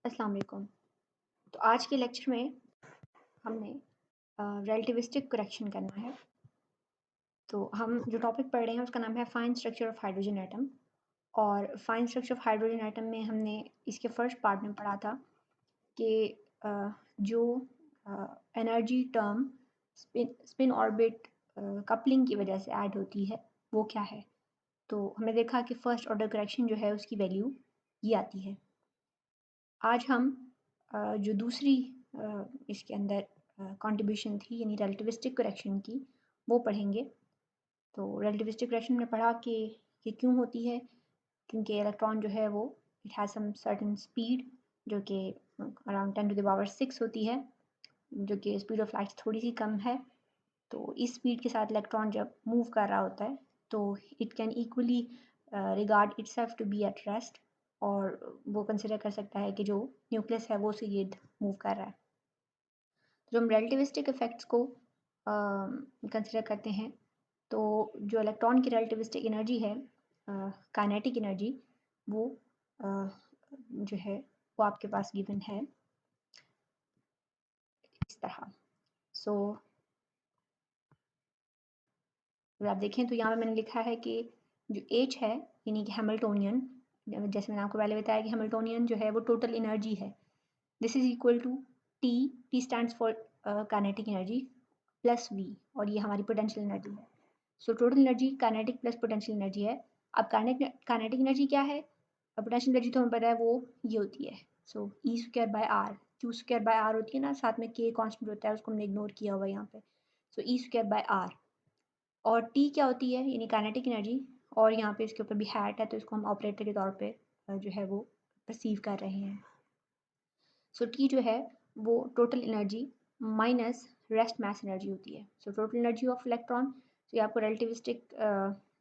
अस्सलाम वालेकुम। तो आज के लेक्चर में हमने रिलेटिविस्टिक करेक्शन करना है। तो हम जो टॉपिक पढ़ रहे हैं उसका नाम है fine structure of hydrogen atom. और fine structure of hydrogen atom में हमने इसके फर्स्ट पार्ट में पढ़ा था कि जो energy term spin spin orbit coupling की वजह से ऐड होती है वो क्या है। तो हमने देखा कि फर्स्ट ऑर्डर करेक्शन जो है उसकी वैल्यू ये आती है। आज हम जो दूसरी इसके अंदर कंट्रीब्यूशन थी यानी रिलेटिविस्टिक करेक्शन की वो पढ़ेंगे। तो रिलेटिविस्टिक करेक्शन में पढ़ा कि ये क्यों होती है, क्योंकि इलेक्ट्रॉन जो है वो it has some certain speed जो कि अराउंड 10⁻⁶ होती है, जो कि स्पीड ऑफ लाइट थोड़ी सी कम है। तो इस स्पीड के साथ इलेक्ट्रॉन जब मूव कर रहा होता है तो it can equally regard itself to be at rest, और वो कंसिडर कर सकता है कि जो न्यूक्लियस है वो उसके गिर्द मूव कर रहा है। जो हम रिलेटिविस्टिक इफेक्ट्स को कंसिडर करते हैं तो जो इलेक्ट्रॉन की रिलेटिविस्टिक एनर्जी है, काइनेटिक एनर्जी, वो जो है वो आपके पास गिवन है इस तरह। सो अगर आप देखें तो यहाँ पे मैंने लिखा है कि जो H है यानी कि हैमिल्टोनियन, जैसे मैंने आपको पहले बताया कि हैमिल्टोनियन जो है वो टोटल एनर्जी है। This is equal to T stands for kinetic energy plus V, और ये हमारी पोटेंशियल एनर्जी है। So total energy kinetic plus potential energy है। अब काइनेटिक एनर्जी क्या है, अब पोटेंशियल एनर्जी तो हमें पता है वो ये होती है। So E square by R, Q square by R होती है ना, साथ में के कॉन्स्टेंट होता है, उसको हमने इग्नोर किया हुआ है यहाँ पे। सो ई स्क्वायर बाय आर, और टी क्या होती है यानी काइनेटिक एनर्जी, और यहाँ पे इसके ऊपर भी हैट है तो इसको हम ऑपरेटर के तौर पे जो है वो परसीव कर रहे हैं। सो टी जो है वो total energy minus rest mass energy होती है। So total energy of electron, तो ये आपको रिलेटिविस्टिक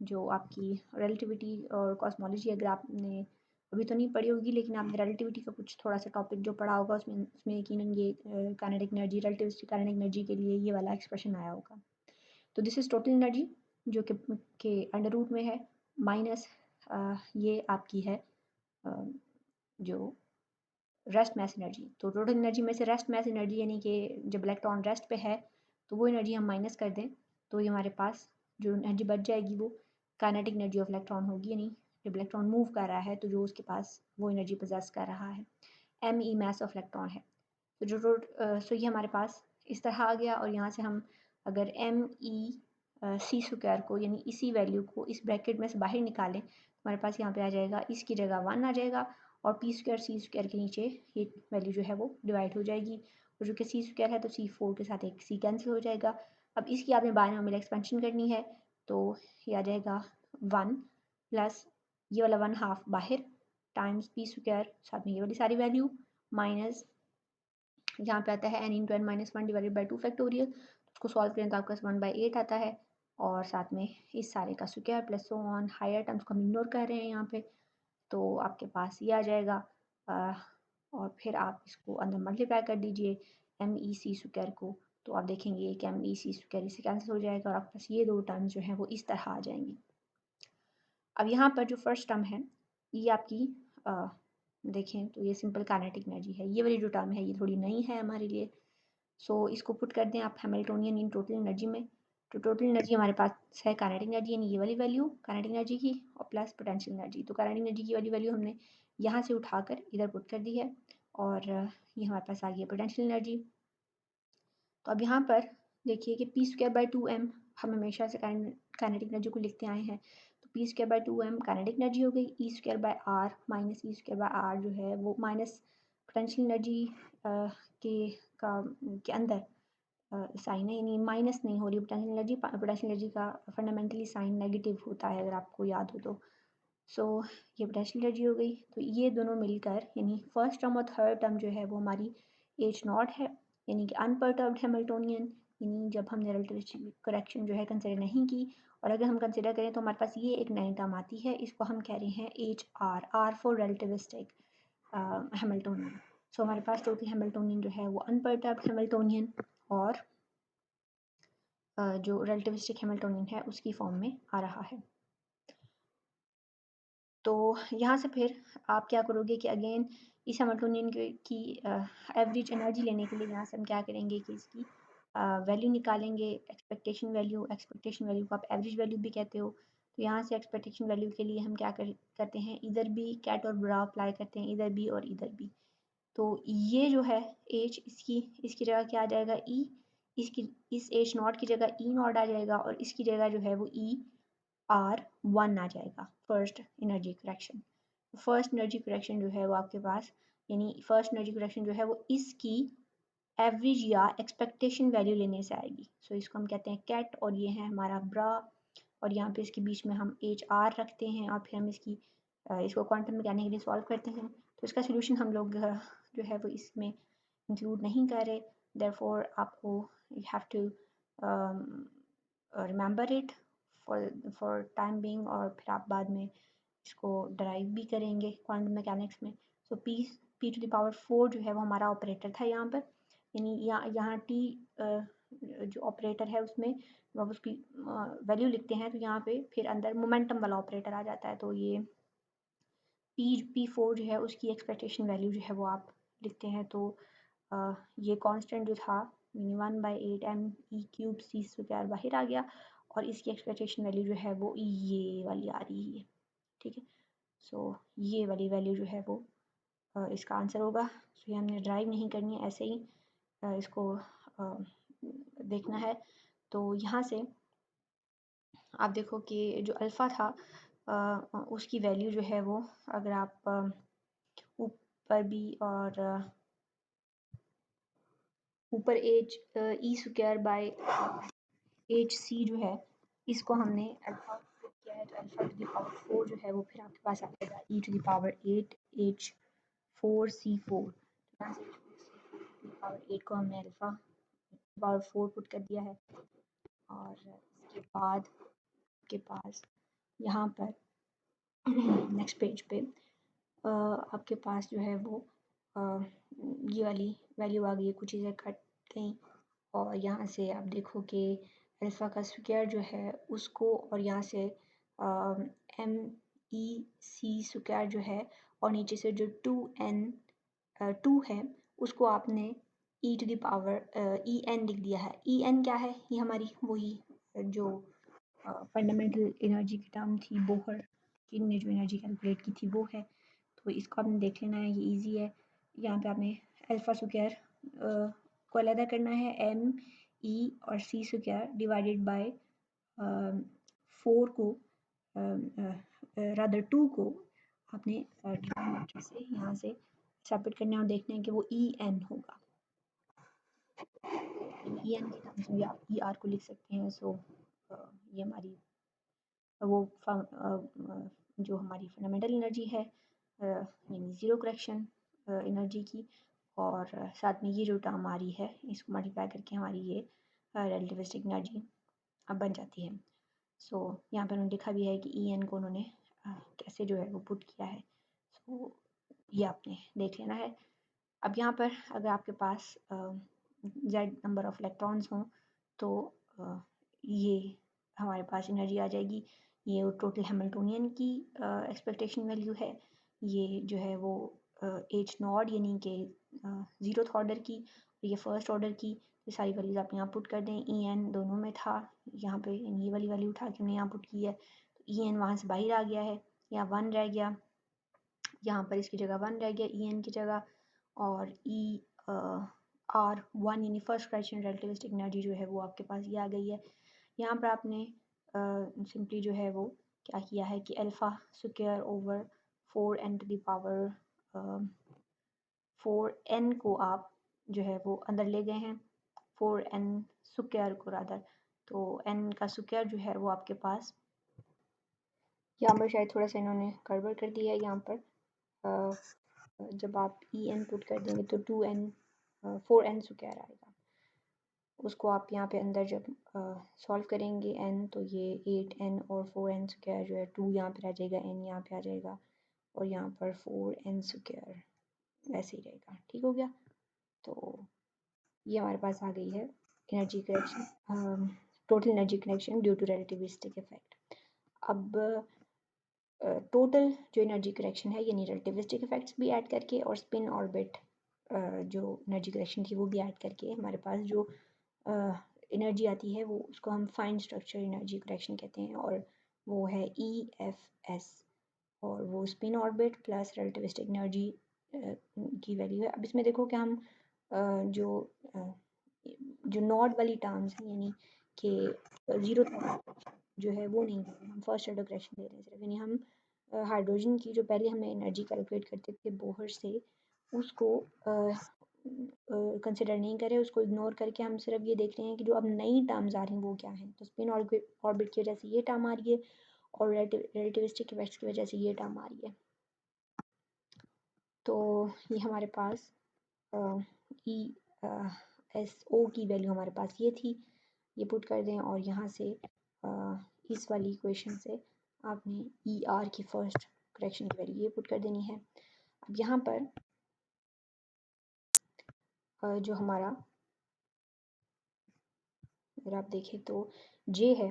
जो आपकी रिलेटिविटी और कॉस्मोलॉजी अगर आपने अभी तो नहीं पढ़ी होगी, लेकिन आपने रिलेटिविटी का कुछ थोड़ा सा टॉपिक जो पढ़ा होगा उसमें उसमें यकीनन ये kinetic energy, relativistic kinetic energy के लिए ये वाला एक्सप्रेशन आया होगा। तो दिस इज़ टोटल एनर्जी जो कि अंडर रूट में है माइनस ये आपकी है जो रेस्ट मैस एनर्जी। तो टोटल एनर्जी में से रेस्ट मैस एनर्जी यानी कि जब इलेक्ट्रॉन रेस्ट पे है तो वो एनर्जी हम माइनस कर दें तो ये हमारे पास जो एनर्जी बच जाएगी वो काइनेटिक एनर्जी ऑफ इलेक्ट्रॉन होगी, यानी जब इलेक्ट्रॉन मूव कर रहा है तो जो उसके पास वो एनर्जी पोजेस कर रहा है, M E mass of electron है। तो जो सो ये हमारे पास इस तरह आ गया, और यहाँ से हम अगर एम ई सी स्क्वायर को यानी इसी वैल्यू को इस ब्रैकेट में से बाहर निकालें तो हमारे पास यहाँ पे आ जाएगा, इसकी जगह 1 आ जाएगा, और पी स्क्वायर सी स्क्वायर के नीचे ये वैल्यू जो है वो डिवाइड हो जाएगी, और जो कि सी स्क्वायर है तो सी फोर के साथ एक सी कैंसिल हो जाएगा। अब इसकी आपने बायनोमियल एक्सपेंशन करनी है तो ये आ जाएगा 1 प्लस ये वाला 1 हाफ बाहर टाइम्स पी स्क्वायर, साथ में ये वाली सारी वैल्यू माइनस यहाँ पे आता है N into N minus one divided by 2 factorial. उसको सॉल्व करें तो आपका 1/8 आता है, और साथ में इस सारे का square plus so on higher terms को हम इग्नोर कर रहे हैं यहाँ पे, तो आपके पास ये आ जाएगा। और फिर आप इसको अंदर मल्टीप्लाई कर दीजिए एम ई सी स्क्वायर को, तो आप देखेंगे कि एम ई सी स्क्वायर इससे कैंसिल हो जाएगा और आपके पास ये दो टर्म्स जो हैं वो इस तरह आ जाएंगी। अब यहाँ पर जो फर्स्ट टर्म है ये आपकी देखें तो ये सिंपल काइनेटिक एनर्जी है, ये वाली जो टर्म है ये थोड़ी नई है हमारे लिए। सो इसको पुट कर दें आप हैमिल्टोनियन इन टोटल एनर्जी में, तो टोटल एनर्जी हमारे पास है काइनेटिक एनर्जी यानी ये वाली वैल्यू काइनेटिक एनर्जी की, और प्लस पोटेंशियल एनर्जी। तो काइनेटिक एनर्जी की वाली वैल्यू हमने यहाँ से उठाकर इधर पुट कर दी है, और ये हमारे पास आ गई है पोटेंशियल एनर्जी। तो अब यहाँ पर देखिए कि पी स्क्वायर बाई 2m हम हमेशा से काइनेटिक एनर्जी को लिखते आए हैं, तो P square by 2m kinetic energy हो गई, E square by R minus E square by R जो है वो माइनस पोटेंशियल एनर्जी के का के अंदर साइन है, यानी माइनस नहीं हो रही पोटेंशियल एनर्जी का फंडामेंटली साइन नेगेटिव होता है अगर आपको याद हो तो। सो ये पोटेंशियल एनर्जी हो गई, तो ये दोनों मिलकर यानी फर्स्ट टर्म और थर्ड टर्म जो है वो हमारी एच नॉट है, यानी कि अनपर्टर्ब्ड हैमिल्टोनियन, यानी जब हमने रिलेटिविस्टिक करेक्शन जो है कंसिडर नहीं की, और अगर हम कंसिडर करें तो हमारे पास ये एक नई टर्म आती है, इसको हम कह रहे हैं H R, R for relativistic Hamiltonian. So हमारे पास टोटल हैमिल्टोनियन जो है वो अनपर्टर्ब्ड हैमिल्टोनियन और जो रिलेटिविस्टिक हैमिल्टोनियन है उसकी फॉर्म में आ रहा है। तो यहाँ से फिर आप क्या करोगे कि अगेन इस हैमिल्टोनियन की एवरेज एनर्जी लेने के लिए यहाँ से हम क्या करेंगे कि इसकी वैल्यू निकालेंगे, एक्सपेक्टेशन वैल्यू को आप एवरेज वैल्यू भी कहते हो। तो यहाँ से एक्सपेक्टेशन वैल्यू के लिए हम क्या करते हैं, इधर भी कैट और ब्रा अप्लाई करते हैं, इधर भी और इधर भी। तो ये जो है एच, इसकी जगह क्या आ जाएगा, ई, इसकी इस एच नॉट की जगह ई नॉट आ जाएगा और इसकी जगह जो है वो ई आर वन आ जाएगा, first energy correction. First energy correction जो है वो आपके पास, यानी फर्स्ट एनर्जी करेक्शन जो है वो इसकी एवरेज या एक्सपेक्टेशन वैल्यू लेने से आएगी। सो इसको हम कहते हैं कैट और ये है हमारा ब्रा, और यहाँ पे इसके बीच में हम एच आर रखते हैं और फिर हम इसको क्वांटम मैकेनिक के लिए सॉल्व करते हैं। तो इसका सोल्यूशन हम लोग जो है वो इसमें इंक्लूड नहीं कर रहे, देयरफॉर आपको you have to remember it for time being, और फिर आप बाद में इसको डराइव भी करेंगे क्वांटम मैकेनिक्स में। सो पी टू द पावर 4 जो है वो हमारा ऑपरेटर था यहाँ पर, यानी यहाँ टी जो ऑपरेटर है उसमें जब उसकी वैल्यू लिखते हैं तो यहाँ पे फिर अंदर मोमेंटम वाला ऑपरेटर आ जाता है। तो ये P4 जो है उसकी एक्सपेक्टेशन वैल्यू जो है वो आप लिखते हैं। तो ये कांस्टेंट जो था 1/8 m e³ c² बाहर आ गया और इसकी एक्सपेक्टेशन वैल्यू जो है वो ये वाली आ रही है, ठीक है। सो ये वाली वैल्यू जो है वो इसका आंसर होगा। सो ये हमने ड्राइव नहीं करनी है, ऐसे ही इसको देखना है। तो यहाँ से आप देखो कि जो अल्फ़ा था उसकी वैल्यू जो है वो, अगर आप ऊपर भी और ऊपर एच e²/hc जो है इसको हमने अल्फ़ा किया है, तो अल्फ़ा टू द पावर 4 जो है वो फिर आपके पास आ जाएगा e⁻8 h4c4। यहाँ से पावर 8 को हमने अल्फ़ा पावर 4 पुट कर दिया है, और इसके बाद आपके पास यहाँ पर नेक्स्ट पेज पे आपके पास जो है वो ये वाली वैल्यू आ गई है, कुछ चीज़ें कट गई, और यहाँ से आप देखो कि अल्फ़ा का स्क्वायर जो है उसको, और यहाँ से MEC² जो है, और नीचे से जो 2 है उसको आपने EN लिख दिया है। EN क्या है, ये हमारी वही जो फंडामेंटल एनर्जी की टर्म थी, बोहर की ने जो एनर्जी कैलकुलेट की थी वो है। तो इसको आपने देख लेना है, ये इजी है। यहाँ पे आपने अल्फ़ा स्क्वायर को अलग करना है, ME और C² डिवाइडेड बाय 4 को रादर 2 को आपने ट्रिग्नोमेट्री से यहाँ से सब्ट्रैक्ट करना है और देखना है कि वो EN होगा। EN की टर्म्स में आप ER को लिख सकते हैं। सो ये हमारी वो जो हमारी फंडामेंटल एनर्जी है, यानी ज़ीरो करेक्शन एनर्जी की, और साथ में ये जो टर्म आ रही है इसको मल्टीप्लाई करके हमारी ये रिलेटिविस्टिक एनर्जी अब बन जाती है। सो यहाँ पर उन्होंने लिखा भी है कि EN को उन्होंने कैसे जो है वो पुट किया है। सो ये आपने देख लेना है। अब यहाँ पर अगर आपके पास Z नंबर ऑफ इलेक्ट्रॉन्स हों तो ये हमारे पास एनर्जी आ जाएगी। ये टोटल हैमिल्टोनियन की एक्सपेक्टेशन वैल्यू है। ये जो है वो एच नॉट यानी कि ज़ीरोथ ऑर्डर की, और ये फर्स्ट ऑर्डर की। ये सारी वैल्यूज आप यहाँ पुट कर दें। EN दोनों में था, यहाँ पे ये वाली वैल्यू उठा के हमने यहाँ पुट की है। तो EN वहाँ से बाहर आ गया है, यहाँ 1 रह गया, यहाँ पर इसकी जगह 1 रह गया EN की जगह, और R1 यानी फर्स्ट क्राइटेरियन रिलेटिविस्टिक एनर्जी जो है वो आपके पास ये आ गई है। यहाँ पर आपने सिंपली जो है वो क्या किया है कि alpha square over 4n to the power 4n को आप जो है वो अंदर ले गए हैं, 4n स्क्वायर को रादर। तो n का स्क्वायर जो है वो आपके पास, यहाँ पर शायद थोड़ा सा इन्होंने गड़बड़ कर दिया है। यहाँ पर जब आप EN पुट कर देंगे तो 4n स्क्वायर आएगा। उसको आप यहाँ पे अंदर जब सॉल्व करेंगे n, तो ये 8n और 4n स्क्वायर जो है 2 यहाँ पे रह जाएगा, n यहाँ पे आ जाएगा, और यहाँ पर 4n स्क्वायर वैसे ही रहेगा। ठीक हो गया। तो ये हमारे पास आ गई है energy correction, total energy correction due to relativistic effect. अब टोटल जो एनर्जी करेक्शन है यानी रिलेटिविस्टिक इफेक्ट्स भी ऐड करके और स्पिन ऑर्बिट जो एनर्जी करेक्शन थी वो भी ऐड करके हमारे पास जो एनर्जी आती है वो उसको हम फाइन स्ट्रक्चर एनर्जी करेक्शन कहते हैं और वो है EFS और वो spin orbit plus relativistic energy की वैल्यू है। अब इसमें देखो कि हम जो जो नॉड वाली टर्म्स हैं यानी कि ज़ीरो जो है वो नहीं दे रहे, हम फर्स्ट ऑर्डर करेक्शन दे रहे हैं सिर्फ, यानी हम हाइड्रोजन की जो पहले हमने एनर्जी कैलकुलेट करते थे बोहर से उसको कंसिडर नहीं करें, उसको इग्नोर करके हम सिर्फ ये देख रहे हैं कि जो अब नई टर्म्स आ रही हैं वो क्या हैं। तो स्पिन ऑर्बिट की वजह से ये टर्म आ रही है और रिलेटिविस्टिक इफेक्ट्स की वजह से ये टर्म आ रही है। तो ये हमारे पास ESO की वैल्यू हमारे पास ये थी, ये पुट कर दें और यहाँ से इस वाली इक्वेशन से आपने ER की फर्स्ट करेक्शन की वैल्यू ये पुट कर देनी है। अब यहाँ पर जो हमारा अगर आप देखें तो J है,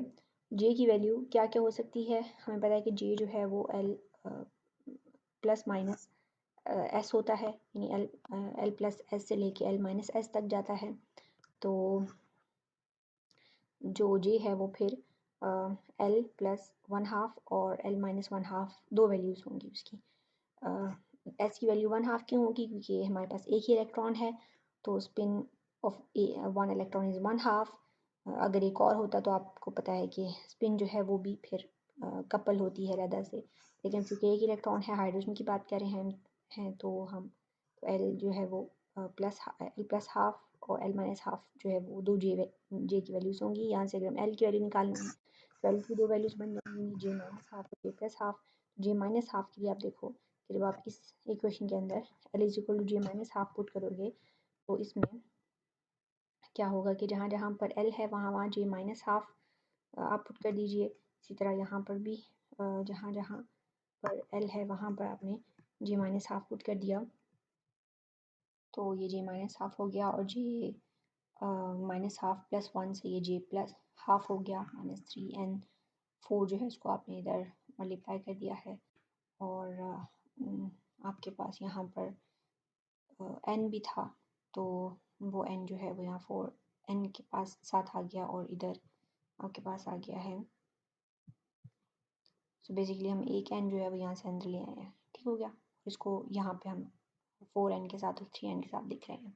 J की वैल्यू क्या क्या हो सकती है, हमें पता है कि J जो है वो L प्लस माइनस S होता है, यानी L प्लस S से लेके L माइनस S तक जाता है। तो जो J है वो फिर L प्लस वन हाफ और L माइनस वन हाफ दो वैल्यूज़ होंगी उसकी। S की वैल्यू वन हाफ क्यों होगी, क्योंकि हमारे पास एक ही इलेक्ट्रॉन है तो spin off one electron is one half. अगर एक और होता तो आपको पता है कि स्पिन जो है वो भी फिर कपल होती है रदर से, लेकिन क्योंकि एक इलेक्ट्रॉन है, हाइड्रोजन की बात कर रहे हैं तो हम तो L जो है वो L प्लस हाफ और L माइनस हाफ जो है वो दो J की वैल्यूज़ होंगी। यहाँ से अगर हम L की वैल्यू निकालनी है तो L की दो वैल्यूज़ बन जाएंगी, J माइनस हाफ और J plus half. J minus half के लिए आप देखो कि जब आप इस इक्वेशन के अंदर L is equal to J minus half put करोगे तो इसमें क्या होगा कि जहाँ जहाँ पर L है वहाँ वहाँ J माइनस हाफ आप पुट कर दीजिए। इसी तरह यहाँ पर भी जहाँ जहाँ पर L है वहाँ पर आपने J माइनस हाफ पुट कर दिया तो ये J माइनस हाफ हो गया और J minus half plus one से ये J प्लस हाफ हो गया माइनस 3N4 जो है इसको आपने इधर मल्टीप्लाई कर दिया है और आपके पास यहाँ पर N भी था तो वो N जो है वो यहाँ 4N के पास साथ आ गया और इधर आपके पास आ गया है। सो बेसिकली हम एक N जो है वो यहाँ से अंदर ले आए हैं, ठीक हो गया। इसको यहाँ पे हम 4N के साथ और 3N के साथ दिख रहे हैं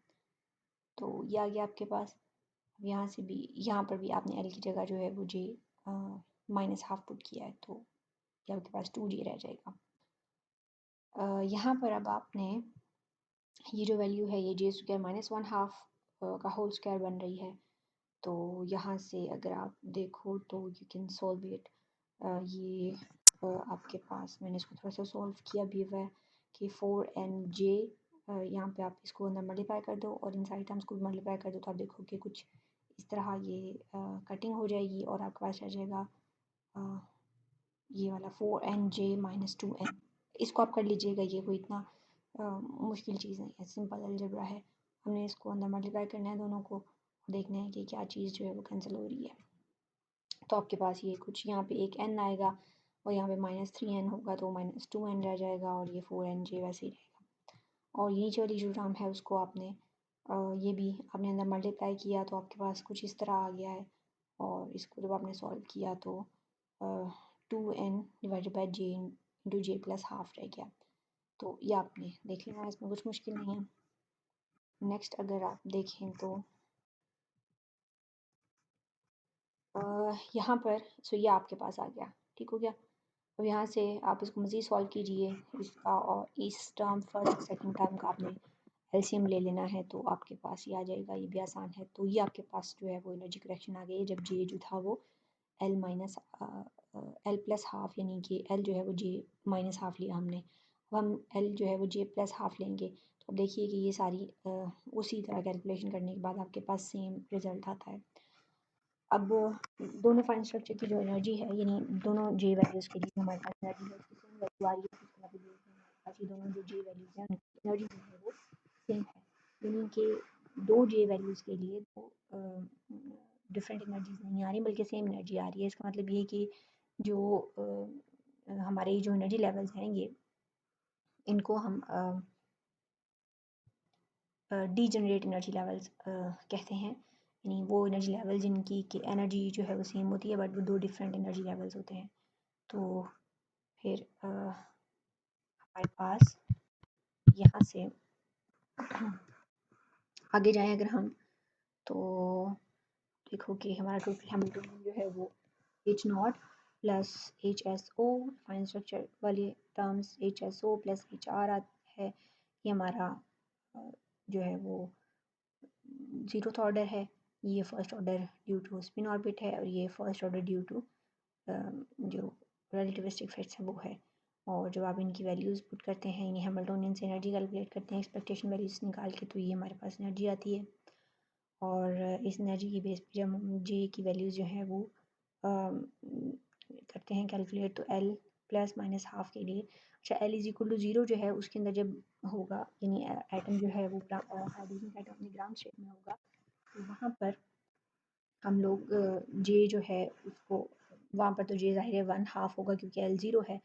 तो ये आ गया आपके पास। अब यहाँ से भी यहाँ पर भी आपने L की जगह जो है वो J माइनस हाफ पुट किया है तो ये आपके पास 2J रह जाएगा। यहाँ पर अब आपने ये जो वैल्यू है ये J square minus one half का होल स्क्वायर बन रही है तो यहाँ से अगर आप देखो तो यू कैन सॉल्व इट। ये आपके पास मैंने इसको थोड़ा सा सॉल्व किया भी हुआ है कि 4NJ यहाँ पे आप इसको अंदर मल्टीप्लाई कर दो और इन सारी टर्म्स को भी मल्टीप्लाई कर दो तो आप देखो कि कुछ इस तरह ये कटिंग हो जाएगी और आपके पास रह जाएगा ये वाला 4NJ माइनस 2N। इसको आप कर लीजिएगा, ये कोई इतना मुश्किल चीज़ नहीं है, सिंपल अलजेब्रा है। हमने इसको अंदर मल्टीप्लाई करना है दोनों को और देखना है कि क्या चीज़ जो है वो कैंसिल हो रही है। तो आपके पास ये कुछ यहाँ पे एक N आएगा और यहाँ पे माइनस 3N होगा तो माइनस 2N रह जाएगा और ये 4NJ वैसे ही रहेगा। और ये वाली जो टर्म है उसको आपने ये भी आपने अंदर मल्टीप्लाई किया तो आपके पास कुछ इस तरह आ गया है और इसको जब आपने सॉल्व किया तो 2N divided by J into J plus half रह गया। तो ये आपने देख लेना, इसमें कुछ मुश्किल नहीं है। नेक्स्ट अगर आप देखें तो यहाँ पर सो ये आपके पास आ गया, ठीक हो गया। अब यहाँ से आप इसको मज़ीद सॉल्व कीजिए इसका और इस टर्म फर्स्ट सेकंड टर्म का आपने एलसीएम ले लेना है तो आपके पास ये आ जाएगा, ये भी आसान है। तो ये आपके पास जो है वो एनर्जी करेक्शन आ गई जब J जो था वो L minus L plus half यानी कि L जो है वो J माइनस हाफ लिया हमने, अब हम L जो है वो J प्लस हाफ लेंगे तो अब देखिए कि ये सारी उसी तरह कैलकुलेशन करने के बाद आपके पास सेम रिज़ल्ट आता है। अब दोनों फाइन स्ट्रक्चर की जो एनर्जी है यानी दोनों J वैल्यूज़ के लिए हमारे पास एनर्जी है उसकी सेम वैल्यू आ रही है, इसका मतलब ये है हमारे पास ये दोनों जो J वैल्यूज़ हैं उनकी एनर्जी जो है वो सेम है, यानी कि दो J वैल्यूज़ के लिए दो डिफरेंट एनर्जीज नहीं आ रही बल्कि सेम एनर्जी आ रही है। इसका मतलब ये कि जो हमारे जो एनर्जी लेवल्स हैं ये इनको हम डीजनरेट एनर्जी लेवल्स कहते हैं, यानी वो एनर्जी लेवल जिनकी की एनर्जी जो है वो सेम होती है बट वो दो डिफरेंट एनर्जी लेवल्स होते हैं। तो फिर हमारे पास यहाँ से आगे जाएं अगर हम, तो देखो कि हमारा टोटल हैमिल्टोनियन जो है वो H naught plus H S O, fine structure वाले terms H S O plus H R है, ये हमारा जो है वो जीरोथ ऑर्डर है, ये first order due to spin orbit है, और ये फर्स्ट ऑर्डर ड्यू टू जो रिलेटिविस्टिक इफेक्ट्स है वो है। और जब आप इनकी वैल्यूज़ पुट करते हैं, यानी हैमिल्टोनियन से एनर्जी कैलकुलेट करते हैं एक्सपेक्टेशन वैल्यूज निकाल के, तो ये हमारे पास एनर्जी आती है। और इस एनर्जी की बेस पे जब हम जे की वैल्यूज़ जो है वो करते हैं कैलकुलेट, तो एल प्लस माइनस हाफ के लिए, अच्छा L is equal to zero जो है उसके अंदर जब होगा, यानी एटम जो है वो हाइड्रोजन एटम अपने ग्राउंड स्टेट में होगा, तो वहाँ पर हम लोग जे जो है उसको, वहाँ पर तो जे जाहिर है 1/2 होगा क्योंकि एल ज़ीरो है,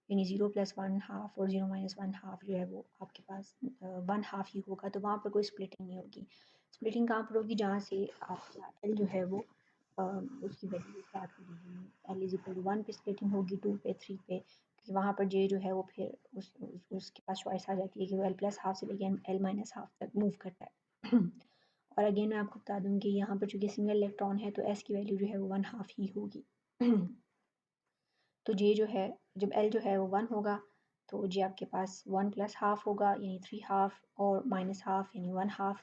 यानी 0 + 1/2 और 0 - 1/2 जो है वो आपके पास 1/2 ही होगा, तो वहाँ पर कोई स्प्लिटिंग नहीं होगी। स्प्लिटिंग कहाँ पर होगी, जहाँ से आपका एल जो है वो उसकी वैल्यू स्टार्ट होगी, एल इज इक्वल टू 1 पे स्प्लिटिंग होगी, 2 पे, 3 पे, क्योंकि वहाँ पर जे जो है वो फिर उसके पास चॉइस आ जाती है कि वो एल प्लस हाफ से लेकर एल माइनस हाफ तक मूव करता है। और अगेन मैं आपको बता दूँ कि यहाँ पर चूँकि सिंगल इलेक्ट्रॉन है तो एस की वैल्यू जो है वो 1/2 ही होगी। तो जे जो है, जब एल जो है वो 1 होगा तो जे आपके पास 1 + हाफ होगा यानी 3/2, और माइनस हाफ यानी 1/2,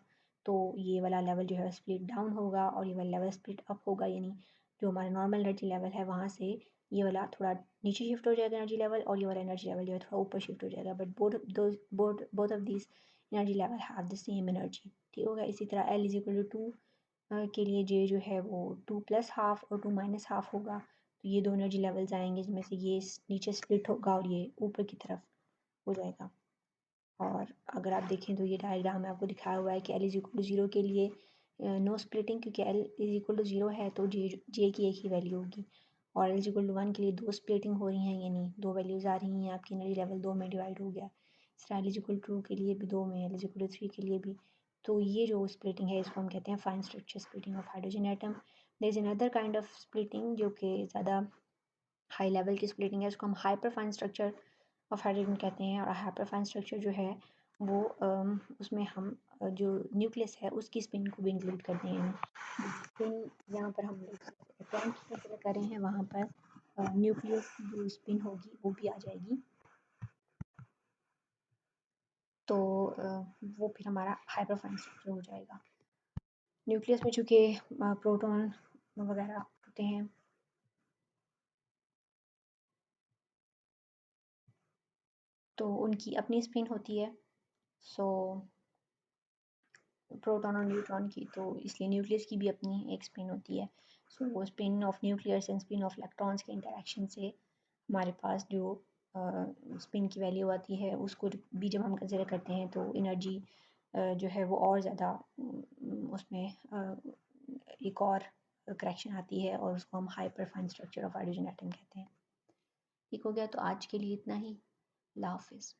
तो ये वाला लेवल जो है स्प्लिट डाउन होगा और ये वाला लेवल स्प्लिट अप होगा, यानी जो हमारा नॉर्मल एनर्जी लेवल है वहाँ से ये वाला थोड़ा नीचे शिफ्ट हो जाएगा एनर्जी लेवल, और ये वाला एनर्जी लेवल जो है थोड़ा ऊपर शिफ्ट हो जाएगा, but both of this energy level have the same energy, ठीक होगा। इसी तरह एल इज इक्वल टू 2 के लिए जे जो है वो 2 + हाफ और 2 - हाफ होगा, तो ये दो एनर्जी लेवल्स आएंगे जिसमें से ये नीचे स्प्लिट होगा और ये ऊपर की तरफ हो जाएगा। और अगर आप देखें तो ये डायग्राम में आपको दिखाया हुआ है कि एल इज इक्वल टू 0 के लिए नो स्प्लिटिंग, क्योंकि एल इज इक्वल टू 0 है तो जे की एक ही वैल्यू होगी, और एल इज इक्वल टू 1 के लिए दो स्प्लिटिंग हो रही हैं, यानी दो वैल्यूज़ आ रही हैं, आपकी एनर्जी लेवल दो में डिवाइड हो गया। इस तरह एल इज इक्वल टू 2 के लिए भी दो में, एल इज इक्वल टू 3 के लिए भी। तो ये जो स्प्लिटिंग है इसको हम कहते हैं fine structure splitting of hydrogen atom. There is another kind of splitting जो कि ज़्यादा हाई लेवल की स्प्लिटिंग है, उसको हम hyper fine structure of hydrogen कहते हैं। और हाइपर फाइन स्ट्रक्चर जो है वो उसमें हम जो न्यूक्लियस है उसकी स्पिन को भी इंक्लूड करते हैं। स्पिन यहाँ पर हम लोग एटॉम की कंसिडर कर रहे हैं, वहाँ पर न्यूक्लियस की जो स्पिन होगी वो भी आ जाएगी, तो वो फिर हमारा हाइपर फाइन स्ट्रक्चर हो जाएगा। न्यूक्लियस में चूँकि प्रोटॉन वगैरह होते हैं, तो उनकी अपनी स्पिन होती है, सो प्रोटॉन और न्यूट्रॉन की, तो इसलिए न्यूक्लियस की भी अपनी एक स्पिन होती है। सो वो spin off nucleus and spin off electrons के इंटरेक्शन से हमारे पास जो स्पिन की वैल्यू आती है उसको भी जब हम कंसिडर करते हैं तो एनर्जी जो है वो और ज़्यादा उसमें एक और करेक्शन आती है, और उसको हम hyper fine structure of hydrogen atom कहते हैं। ठीक हो गया, तो आज के लिए इतना ही। अल्लाह हाफिज़।